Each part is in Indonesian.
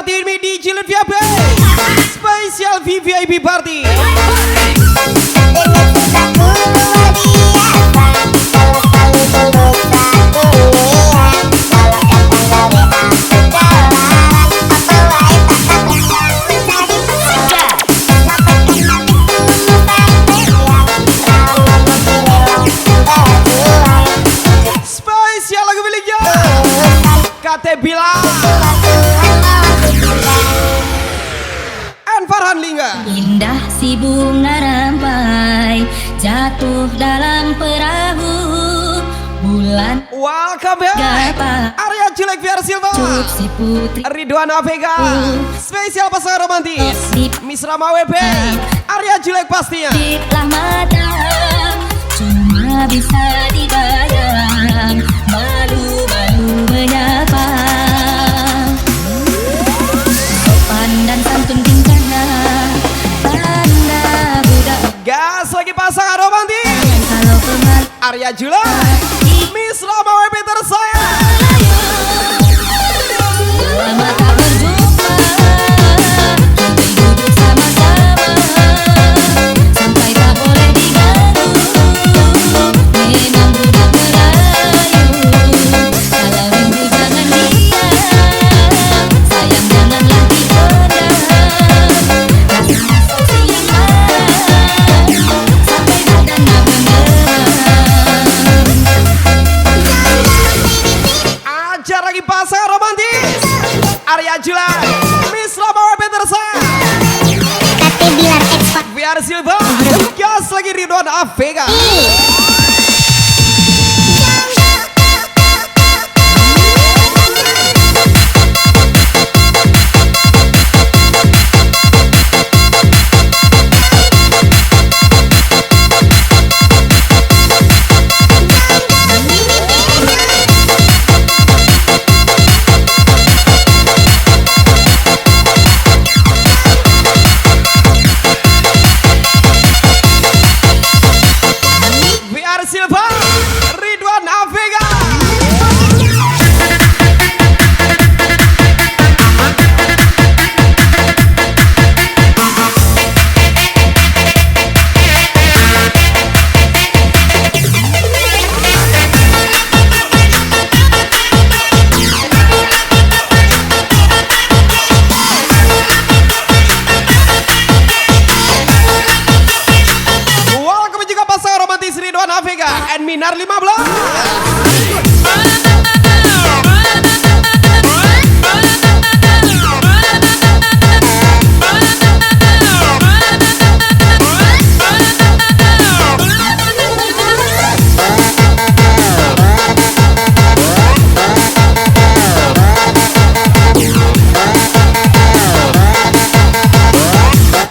party ini di Cilet VIP Spesial VVIP party. Spesial lagu miliknya Kate Bilang Farhan Lingga. Indah si bunga rampai jatuh dalam perahu bulan. Welcome back Arya Julek VR Silva Si putri Ridwana Vega Spesial pasangan romantis Miss Rama WP Arya Julek pastinya. Telah mata cuma bisa dibayang, malu-malu menyapa. Sopan dan santun tingkahnya tanda budak. Gas lagi pasangan romantis Kalau pemal Arya Julek Miss Rama WP tersayang. lama tak berjumpa, kita duduk sama-sama sampai tak boleh diganggu. Memang budak Melayu, kalau rindu jangan diam, sayang janganlah dipendam. Rasa sosial sampai badan nak menderam. Ajar lagi pasangan romantis Arya Julek Miss Rama WP tersayang. Kate Bilar Expert. VR Silva Gas lagi Ridwana Vega. VR Silva Ridwana Vega. Welcome juga pasangan romantis Ridwana Vega and Minar 15.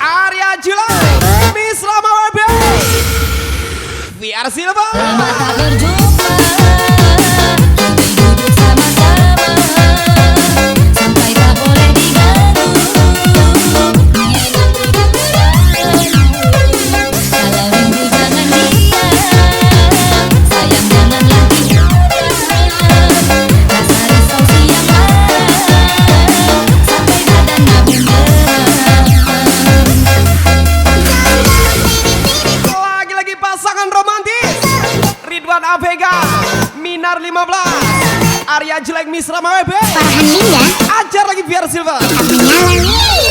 Arya Julek Miss Rama WP VR Silva. Lama tak berjumpa, kita duduk sama-sama sampai tak boleh diganggu. Memang budak Melayu, kalau rindu jangan diam, sayang janganlah dipendam. Rasa risau siang malam sampai badan nak menderam. Lagi-lagi pasangan romantis Ridwana Vega Minar 15 Arya Julek Miss Rama WP Farhan Lingga. Ajar lagi VR Silva. Menyala.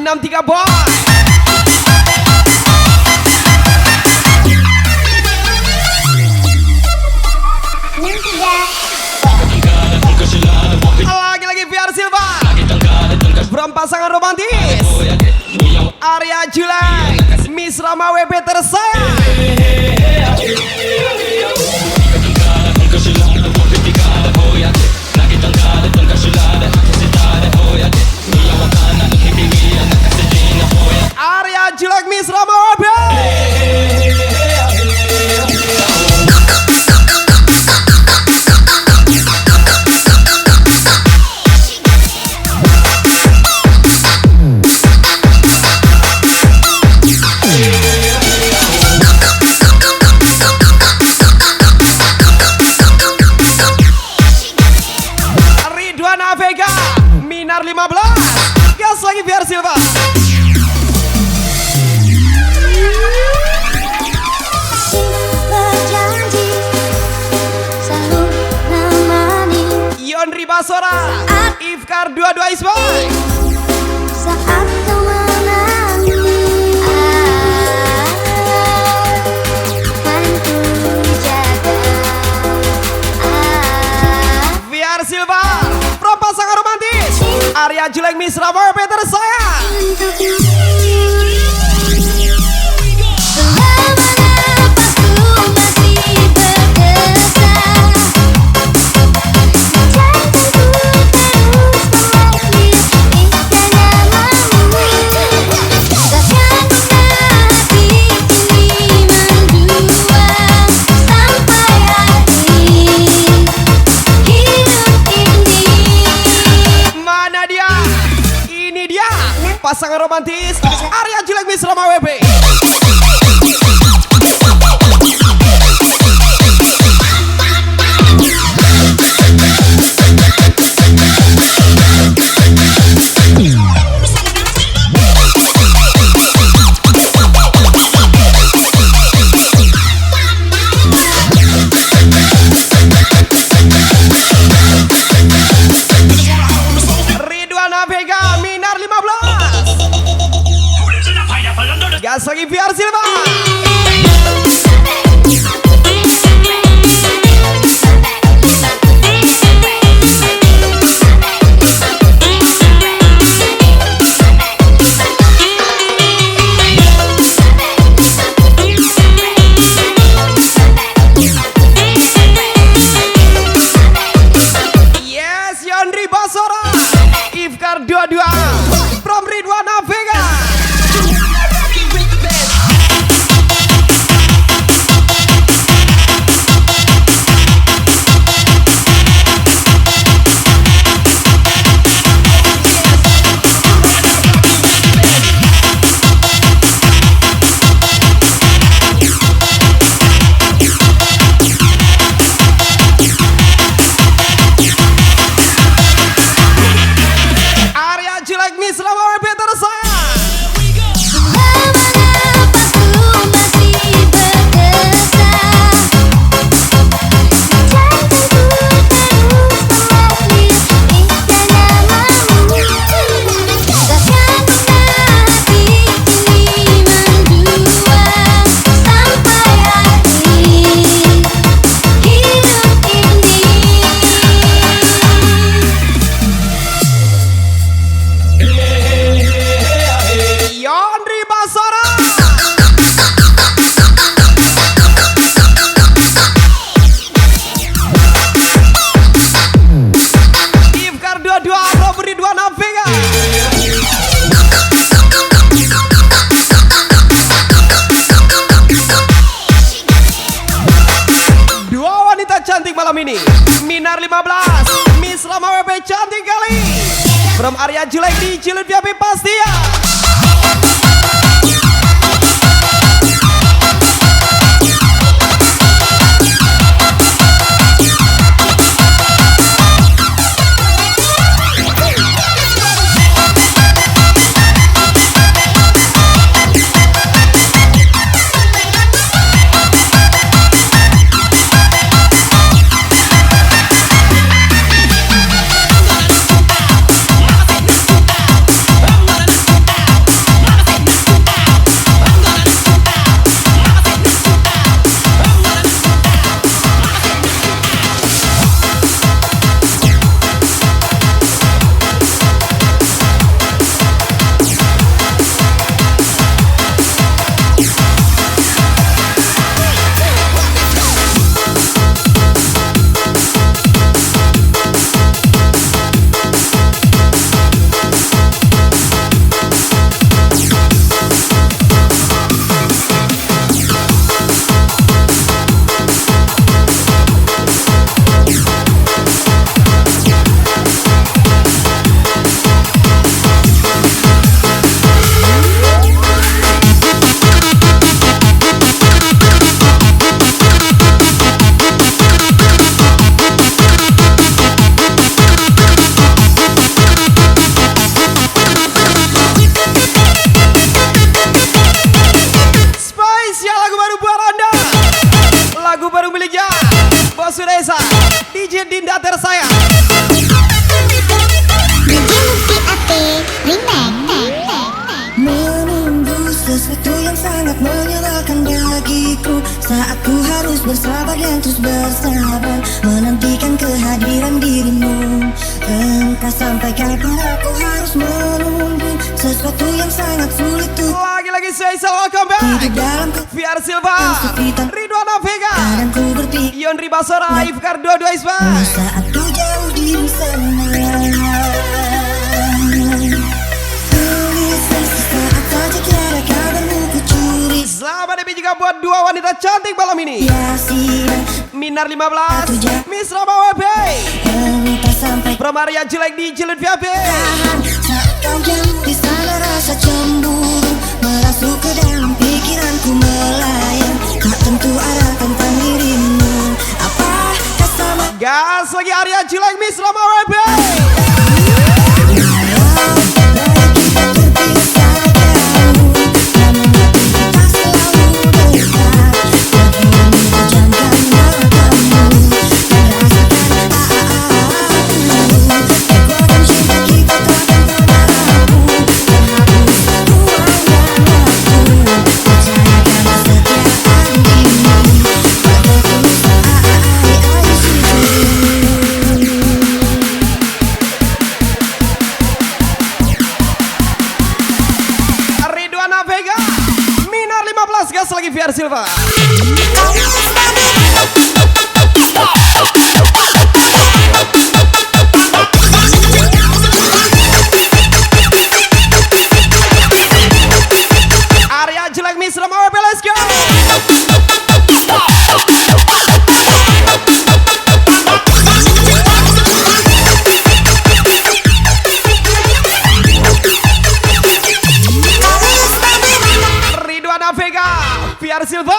63 boy. Lagi-lagi biar Silva From pasangan romantis Arya Julai Miss Rama WP tersayang. Arya Julai Miss Rama WP. Vega, Minar 15. Gas lagi biar Silva. Berjanji selalu nemani Yondri Basora, Ifkar 22 Isboy. saat kau menangis. Akan ku jaga. Biar Silva From pasangan romantis Arya Julek Miss Rama Peter sayang. Selama napasku masih berdetak, jantungku terus memanggil istana namamu. Takkan pernah hati ini mendua sampai akhir hidup ini. Mana dia? Ini dia pasangan romantis Arya Julek Miss Rama WP. Ridwana Vega Minar 15. Gas lagi biar Silva. Yes, Yondri Basora, Ifkar 22 from Ridwana Vega. Arya Julek Miss Rama WP tersayang. Selama napasku masih berdetak, jantungku terus memanggil istana namamu. Takkan pernah hati ini mendua sampai akhir hidup ini. Yondri Basora. Ifkar 22 from Ridwana Vega. Dua wanita cantik malam ini Minar 15 Miss Rama WP cantik kali From Arya Julek di Cilut VIP pasti ya. Saat ku harus bersabar dan terus bersabar menantikan kehadiran dirimu. Entah sampai kapan aku harus menunggu sesuatu yang sangat sulit tuh. Lagi-lagi saya welcome Hidup back dalam VR Silva, Ridwana Vega, kadang ku berpikir Ion Ribasora, Ifkar 22 Isbah. saat ku jauh di sana. Tulisan sesaat saja tiada kabarmu ku curi. Selamat demi juga buat dua wanita cantik malam ini, Sia-sia Minar 15, Miss Rama WP, entah sampai From Arya Jelek di Cilut VIP. saat kau jauh di sana rasa cemburu merasuk ke dalam pikiranku melayang. Tak tentu arah tentang dirimu. Apakah sama Gas lagi Arya Jelek, Miss Rama WP. Ridwana Vega, Minar 15, gas lagi VR Silva. Arya Jelek, Miss Rama WP, let's go. Ridwana Vega, VR Silva.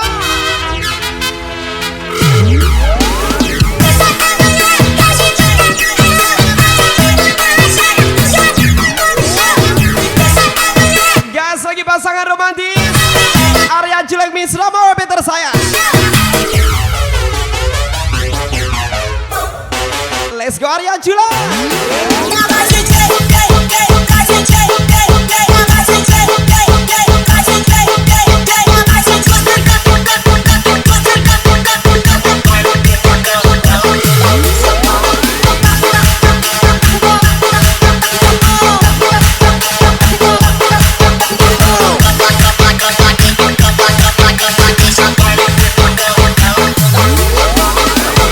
Gas lagi pasangan romantis Arya Jelek, Miss Rama WP tersayang. Let's go Arya Jelek.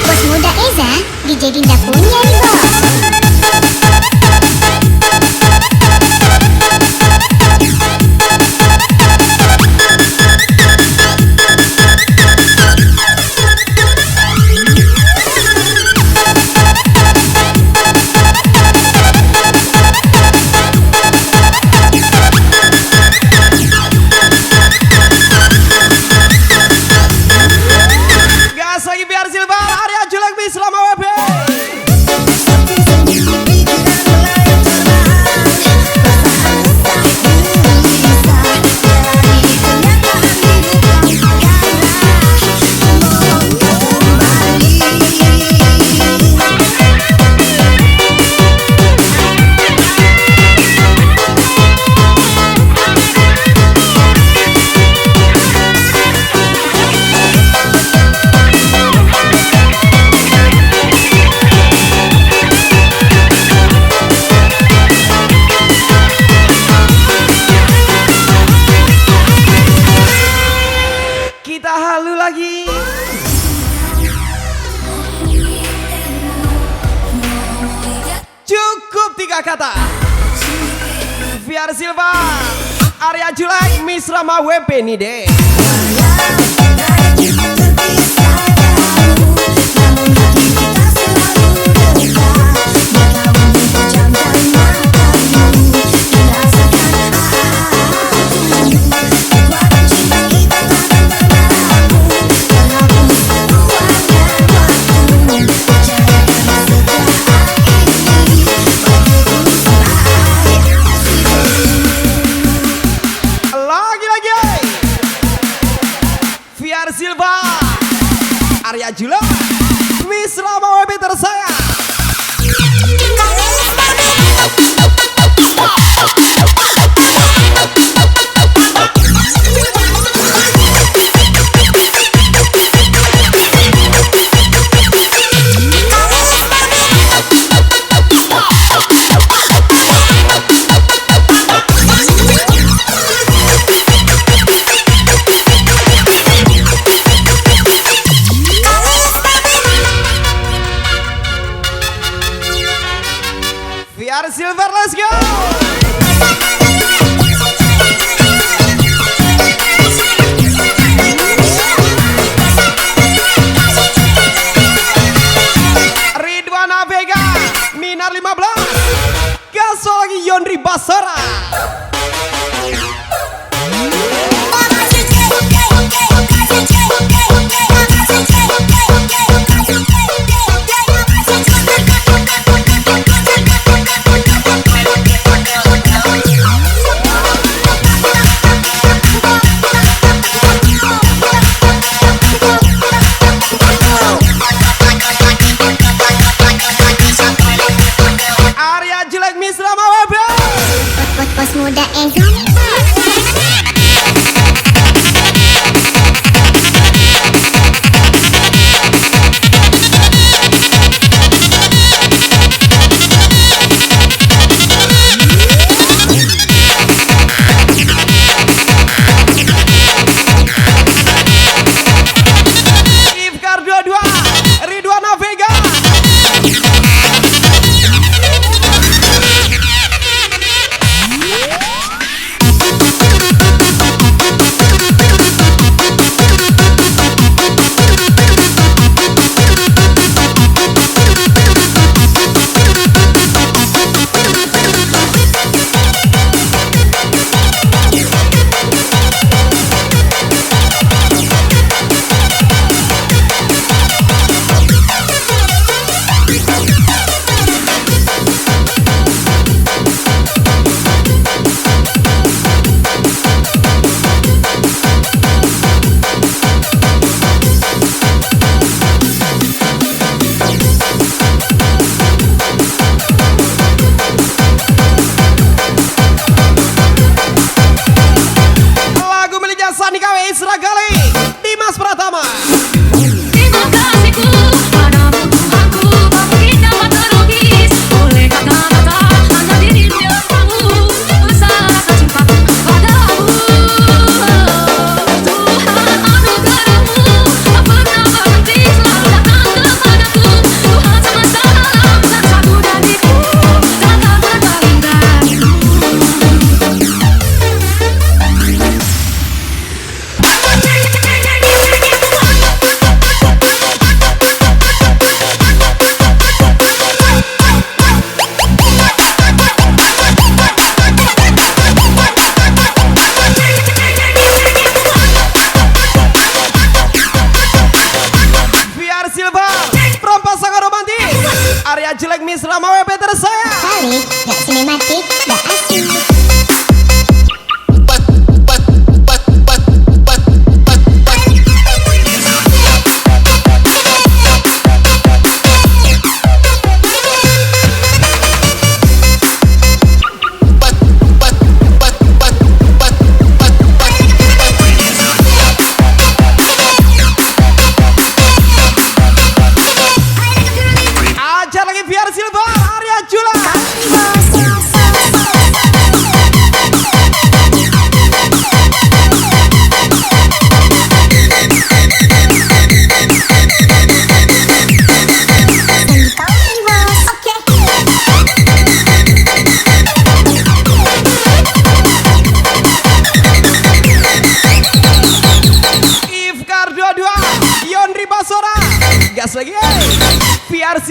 Bos muda Eza DJ Dinda punya nih bos. Gas lagi VR Silva, Arya Jelek, Miss Rama WP. Kita halu lagi. Cukup 3 kata. VR Silva, Arya Jelek, Miss Rama WP nih deh. Lagi-lagi VR Silva,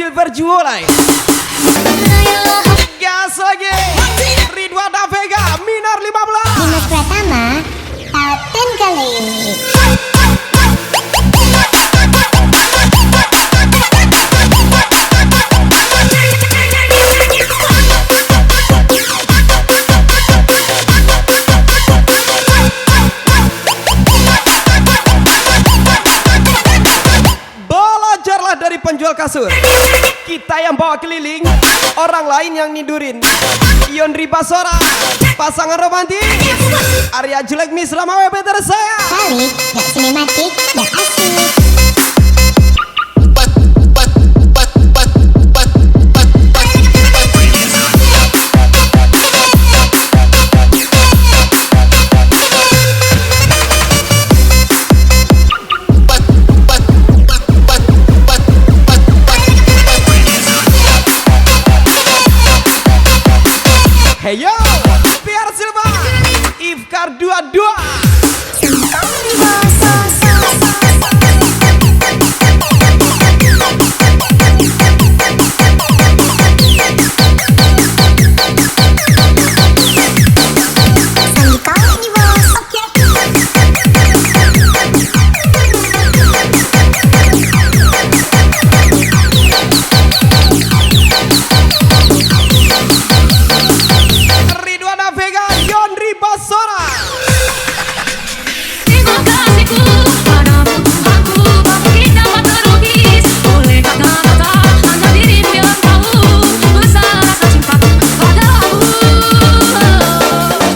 Silver Jewelry. Gas lagi. Ridwana Vega, Minar 15. Dimas Pratama, Taten kali. Belajarlah dari penjual kasur. Kita yang bawa keliling, orang lain yang nidurin. Yondri Basora, pasangan romantis. Arya Jelek Misra Mawe Peter saya. Kali, gak sinematik, gak asik. Hey yo, biar Silva, Ifkar 22. Ridwana Vega, Yondri Basora. Terima kasihku padamu, aku mungkin dapat terlukis oleh kata-kata hanya dirimu yang tahu besar rasa cintaku padamu.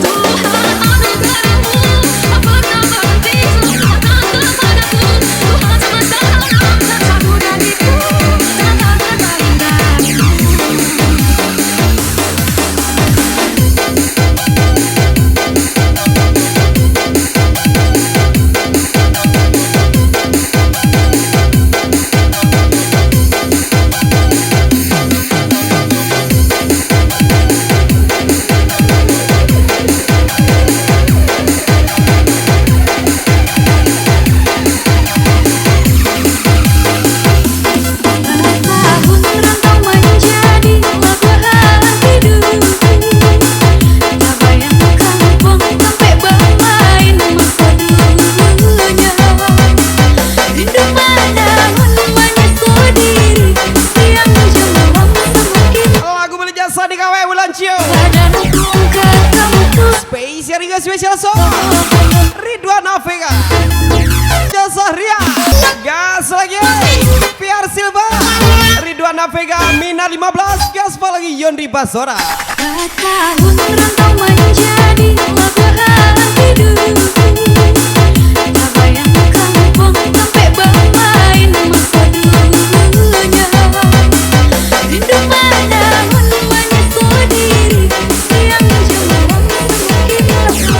Tuhan anugerahmu tak pernah berhenti sempurnakan kepadaku. Tuhan semesta alam dan satu dariku tak terbaring darimu. Tahun rantau menjadi lagu hidupku. Tak bayangkan uang sampai bermain masa dulunya. Rindu menahun menyesal diri yang jemuang semakin Lagu beli jasa di KW Bulan Cio. badanku katamu Spesial Riga Special Song. Ridwana Vega, Jasa Ria. Gas lagi. Biar Silva, Ridwana Vega, Mina 15. Gas lagi Yondri Basora. tahun rantau menjadi lagu hidupku. Tak bayangkan uang sampai bermain masa dulunya. Rindu menahun menyesal diri yang jemuang semakin lama.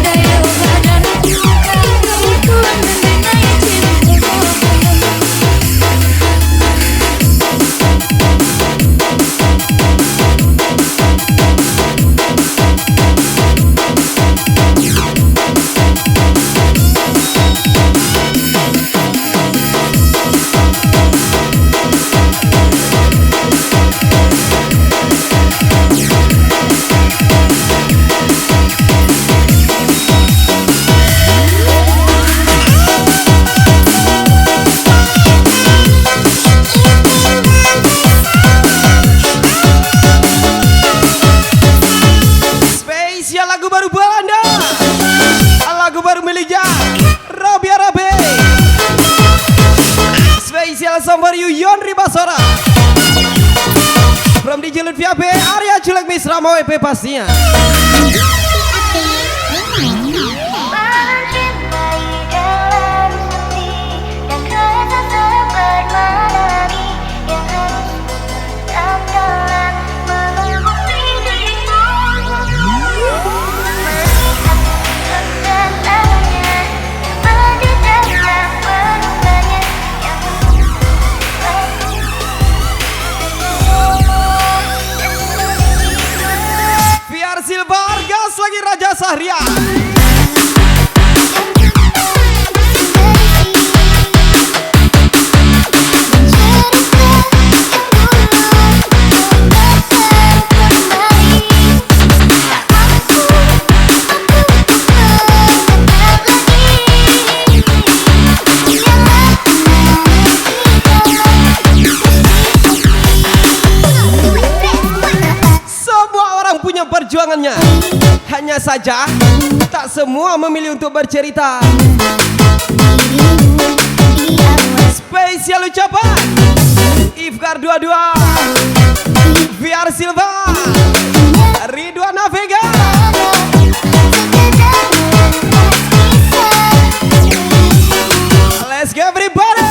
Daya badanku katamu Tuhan mengenai cinta. Spesial lagu baru Belanda. Lagu baru Melija, Robi Arabe. Spesial song for you Yondri Basora. From DJ Lutfi AB, Arya Jelek Misra Mawe pastinya. Biar Silva, gas lagi Raja Sahria. Hanya saja tak semua memilih untuk bercerita. Spesial ucapan Ifkar 22, VR Silva, Ridwan Vega. Let's go everybody.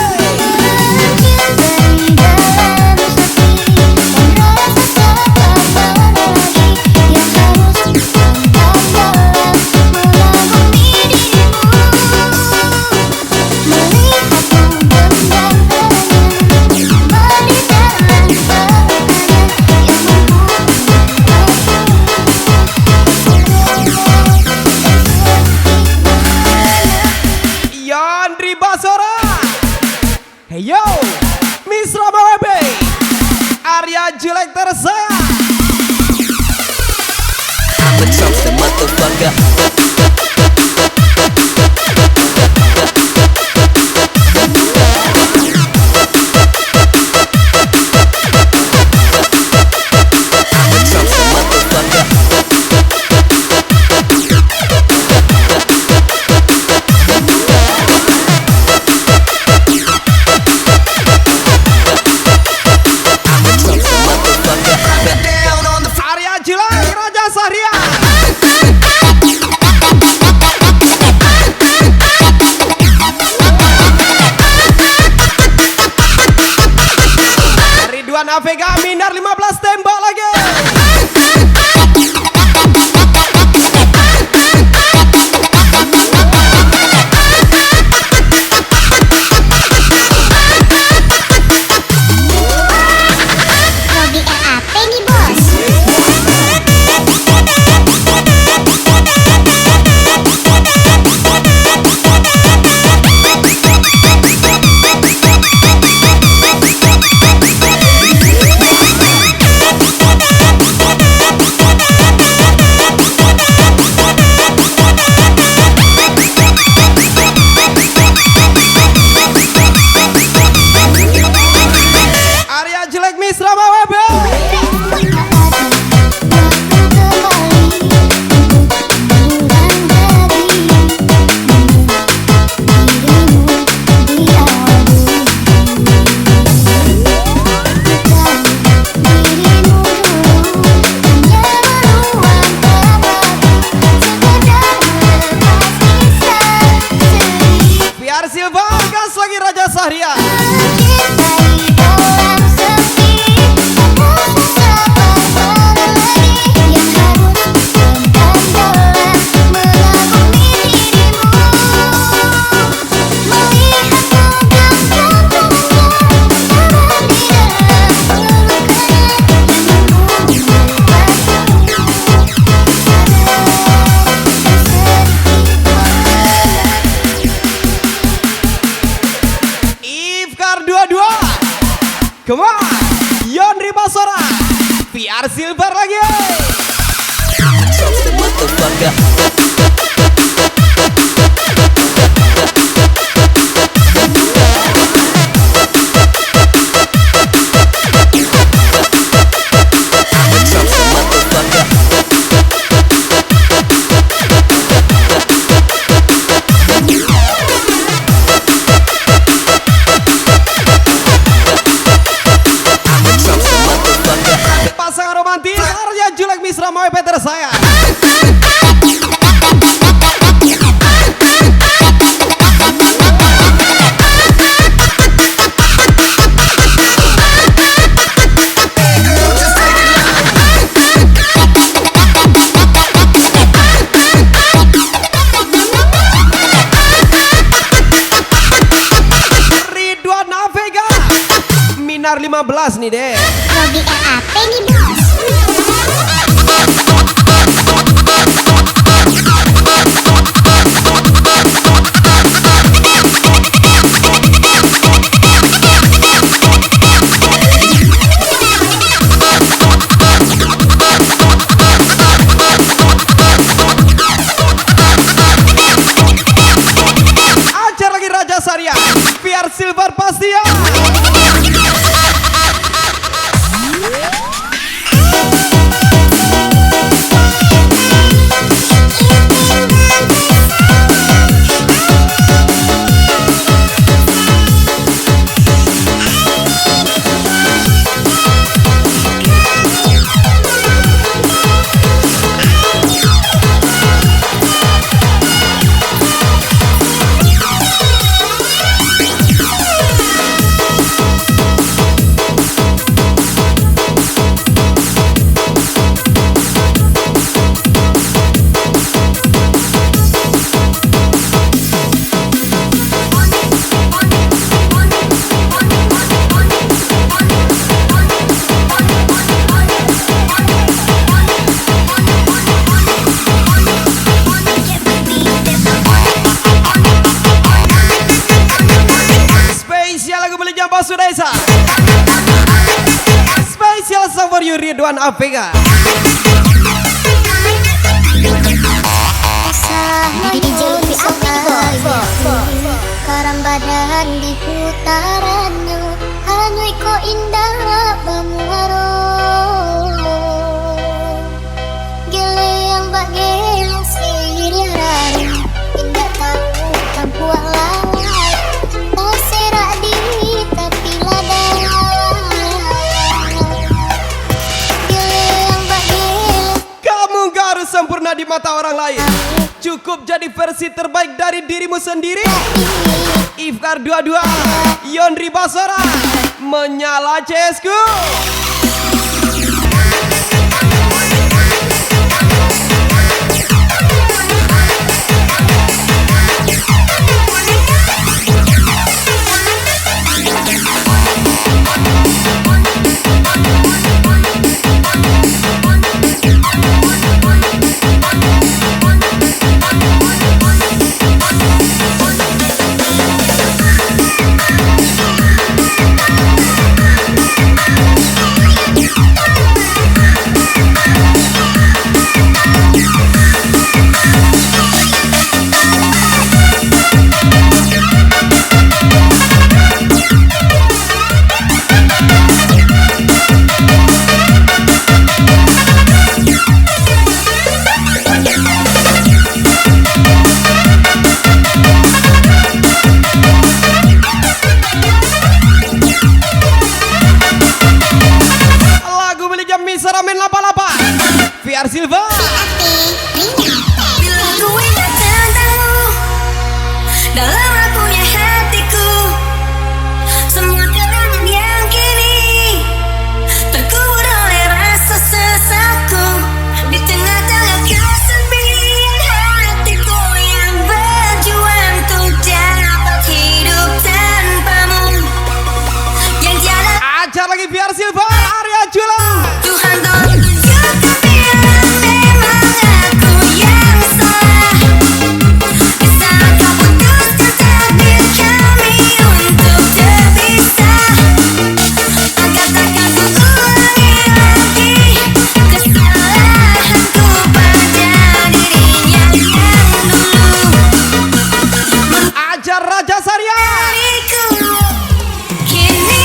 Hey yo, Miss Rama WB, Arya Jelek tersayang. I'm a toasted motherfucker. Vega Minar 15 tembak lagi. Hobi RAP nih bos. Come on, Yondri Basora, VR Silver lagi. Toasted motherfucker. Pasangan romantis Arya Jelek Miss Rama WB tersayang. Ridwan Vega Minar 15 nih deh. Hobi RAP nih bos. Ajar lagi Raja Sarya, VR Silver pasti ya. Ridwan Avega. DJ Lutfi Apik Karang badan di putarannya Hanyui ko indah bamuaro Gele yang bagel siriran Indah tahu tampuak lalai Taserak di tapi ladang Gele yang bagel Kamu gak harus sempurna di mata orang lain. Cukup jadi versi terbaik dari dirimu sendiri. Ifkar 22 Yondri Basora menyala CSku. VR Silva. Bila ku ingat tentangmu dalam rapuhnya hatiku, semua kenangan yang kini terkubur oleh rasa sesakku di tengah-tengah kesepian hatiku yang berjuang untuk dapat hidup tanpamu. Yang tiada Ajar lagi VR Silva, Arya Jula. Tuhan tolong tunjukkan bila memang aku yang salah. Bisa kau putuskan takdir kami untuk terpisah, agar takkan ku ulangi lagi kesalahanku pada dirinya yang dulu. Ajar Raja Sarya. Kini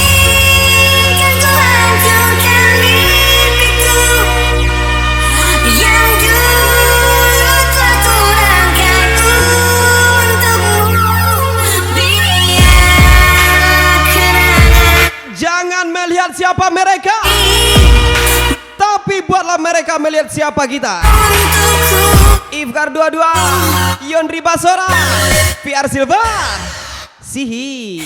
kan ku hancurkan mimpiku yang dulu telah ku rangkai untukmu. Biarlah kenangan Jangan melihat siapa mereka, tapi buatlah mereka melihat siapa kita. untukku. Ifkar 22 Yondri Basora, VR Silva, Sihi.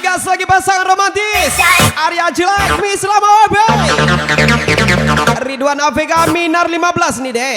Gas lagi pasangan romantis Arya Jelek, Miss Lama Obe, Ridwan Avega, Minar 15 nih deh.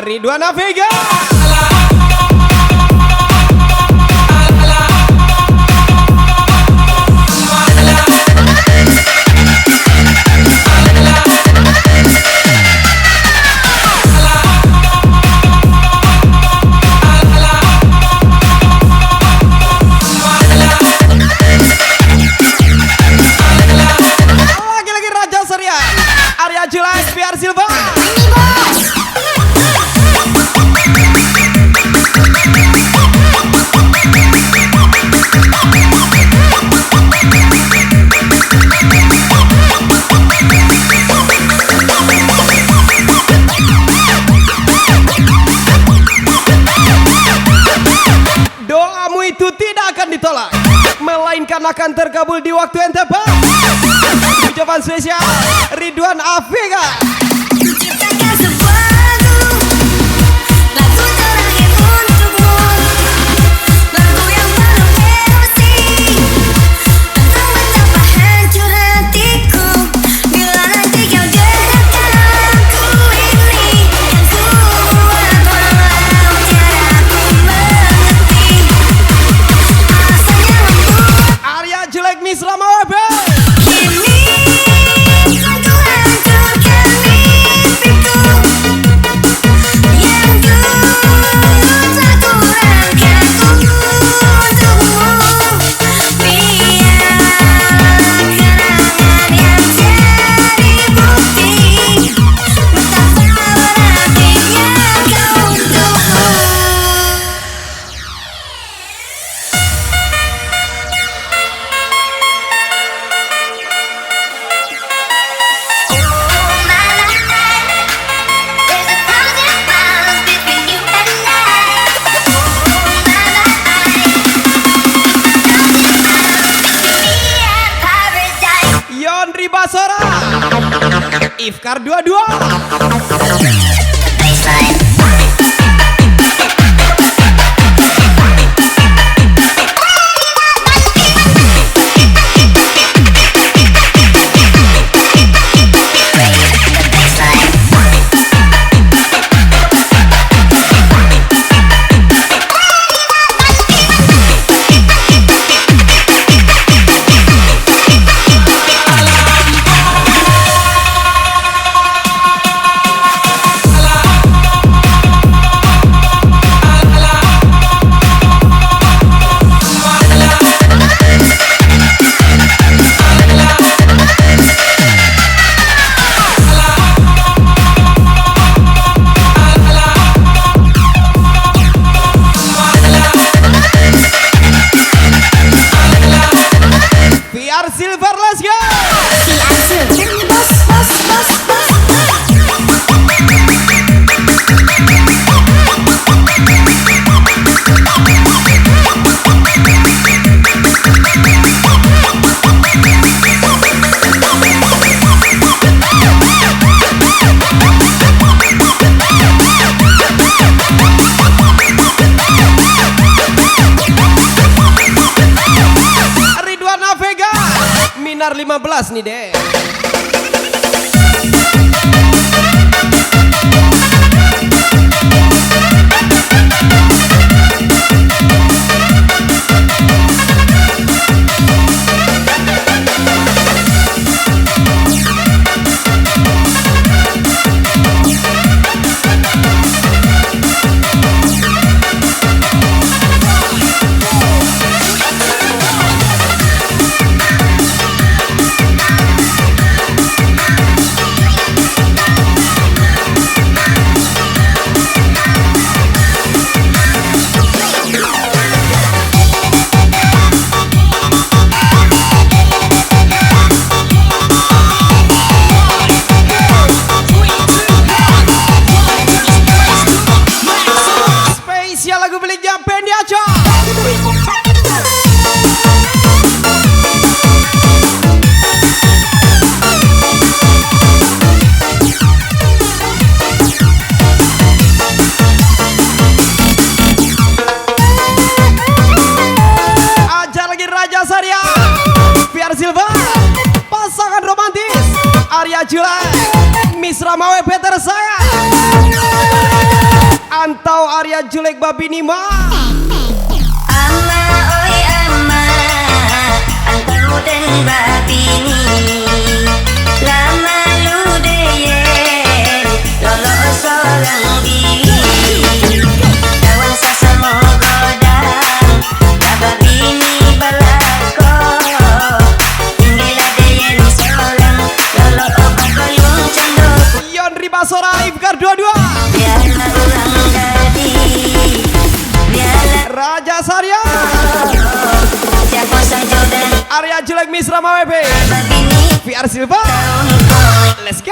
Ridwan Avega. Lagi-lagi Raja Surya, Arya Jelas, VR Silva. Doamu itu tidak akan ditolak, melainkan Mainkan akan terkabul di waktu yang tepat. Ucapan spesial Ridwan Afega. Ciptakan sebuah lagu terakhir untukmu, lagu yang penuh emosi tentang betapa hancur hatiku bila nanti kau dengarkan lagu ini yang kubuat walau tiada aku mengerti rasanya membuat Arya Jelek Misra Mawebe. kini kau hancurkan mimpiku yang dulu telah kurangkan untukmu. Biarlah kenangan yang jadi bukti betapa berartinya kau untukku. Yondri Basora. Ifkar 22. PR Silver, let's go. Si Ansel, bos, bos, bos, bos. Ridwan Afega. Minar 15 nih deh. Spesial lagu beliknya Pendi Aco. Ajar lagi Raja Saria. PR Silva. Pasangan romantis Arya Jelek Misra Mawebe tersayang. Antau Arya Jelek Babi Nima. Ama oi ama, antau dan babini. Lama lu deyen, lolo seorang diri. Kawan sesama godang, babini balako. Tinggilah deyen seorang, lolo bakayung cendok. Yondri Basora Ifkar 22. Biarlah ulang jadi, biarlah Raja Saria. siapa saja dan Arya Jelek Misra Mawebe. babini. PR Silva. Let's go.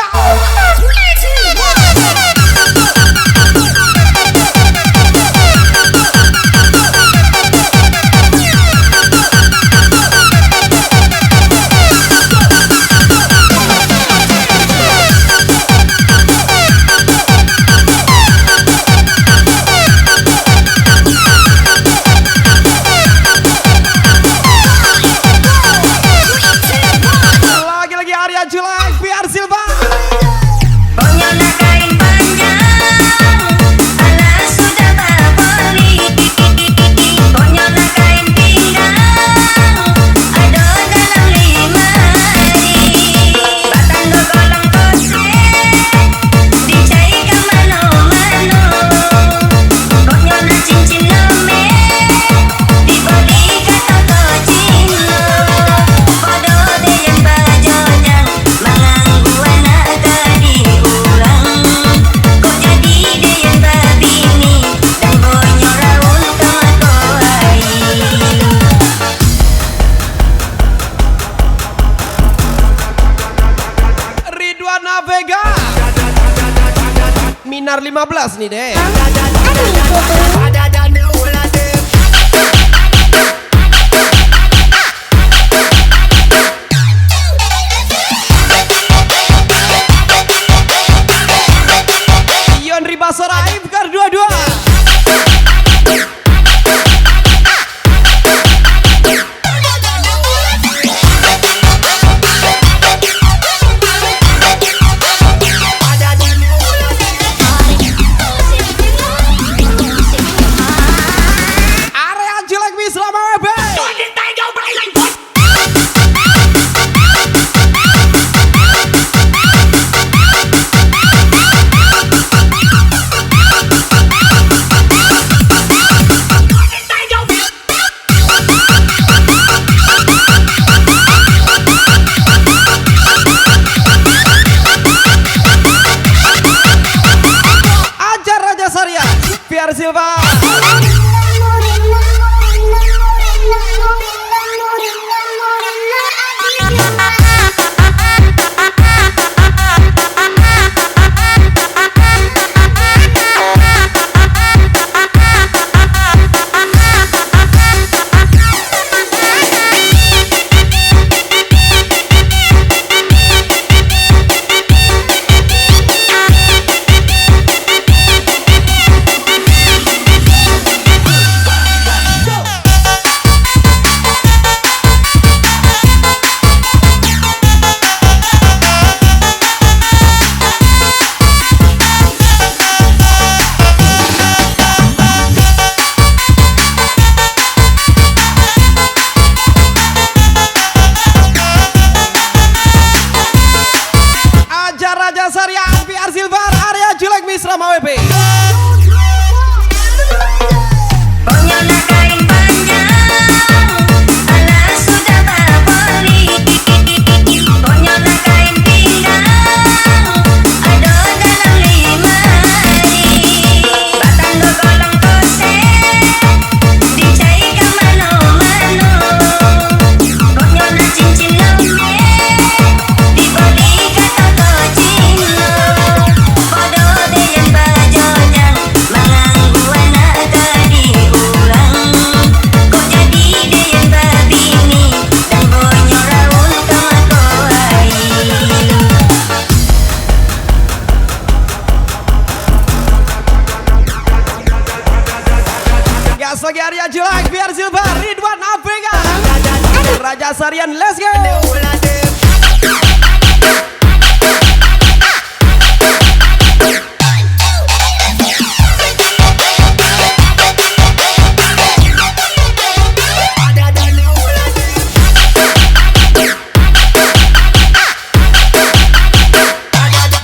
15 nih deh. Yon Ribasora Ibkar 22. Area jelek Mislama WB. Ajar Raja Sarya, Piar Silva. Ajar Raja Sarya, Piar Silva, area jelek Mislama WB. Bonyolnya kain panjang, alas sudah tak beli. Bonyolnya kain pinggang, ada dalam lemari. Batang golong koset, dicaikan mano-mano. Bonyolnya cincin lembek, dibelikan toko Cina. Bodoh dengan bajonya, manganggu anak tadi ulang. Kok jadi dengan babini, dan bonyol raun kamakoai. Gas lagi area jelek, Piar Silva, Ridwan Afrika. Raja Sarian, let's go.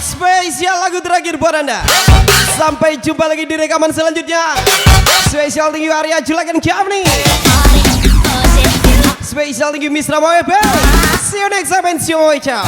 Spesial lagu terakhir buat Anda. Sampai jumpa lagi di rekaman selanjutnya. Spesial tinggi area jelek and Kiamni. Spesial tinggi Mislama WB. See you next time and ciao.